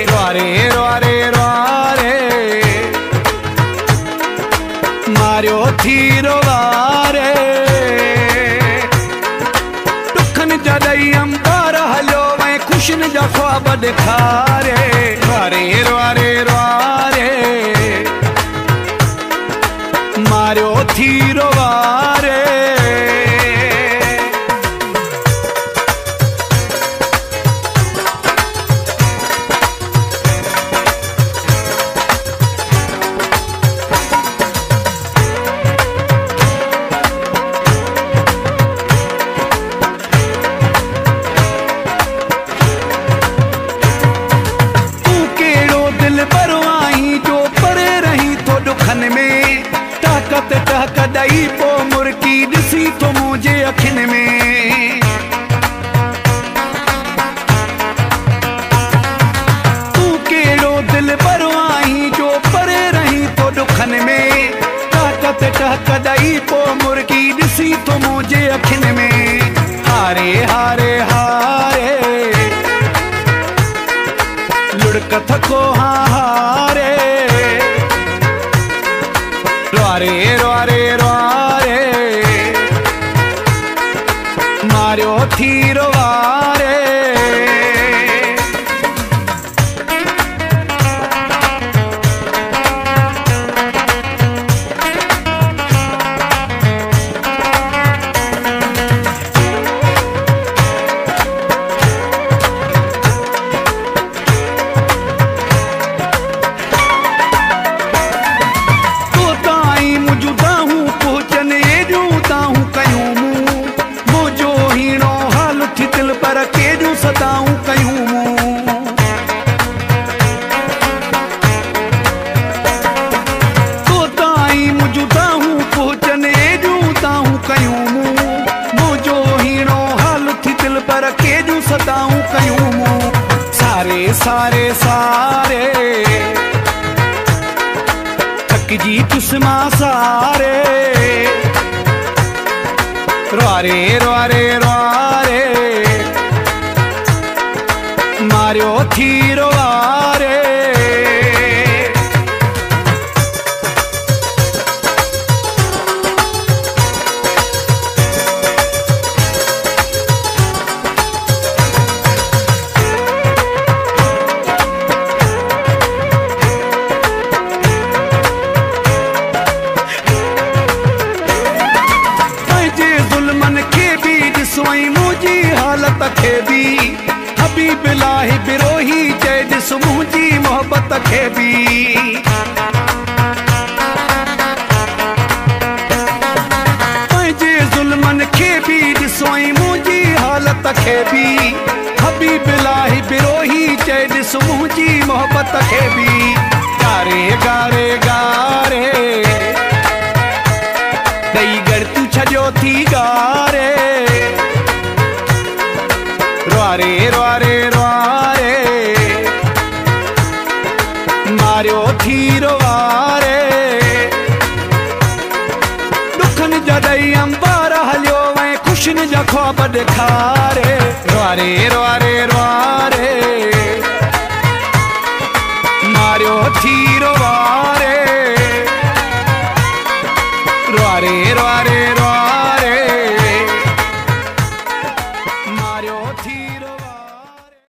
रुआरे रुआरे रुआरे मारियो थी रोवारे दुखन जा ॾई अंबार हलियो वै खुशियुनि जा ख्वाब ॾेखारे रुआरे रुआरे रुआरे मारियो थी रोवारे टहकदई पो मुर्की ॾिसी तो मुझे अखियुनि में तू कहिड़ो दिल भरो आई जो परे रही तो दुखनि में टहकदई पो मुर्की ॾिसी तो मुझे अखियुनि में हारे हारे हारे लुढ़क थको हारे रुआरे रुआरे रुआरे मारियो थी रोवारे सदाऊं कयूं तो ताई मुजुदाऊं पहुंचने जूताऊं कयूं मुझो हीणो हाल थी दिल पर के जू सदाऊं कयूं सारे सारे सारे थकजी तुस्मा सारे रुआरे रुआरे रुआरे मारियो थी रोवारे पंहिंजे ज़ुल्मनि खे बि ॾिसोई मुंहिंजी हालत खे बि हबीब लाही बिरोही चए ॾिस मुंहिंजी मोहब्बत खे बि पंहिंजे ज़ुल्मनि खे बि ॾिसोई मुंहिंजी हालत खे बि हबीब लाही बिरोही चए ॾिस मुंहिंजी मोहब्बत खे बि गारे गारे गारे ॾई गर तूं छॼो थी गारे रुआरे रुआरे रुआरे मारियो थी रोवारे दुखन जा ॾई अंबार हलियो वै खुशियुनि जा ख्वाब ॾेखारे रुआरे रुआरे रुआरे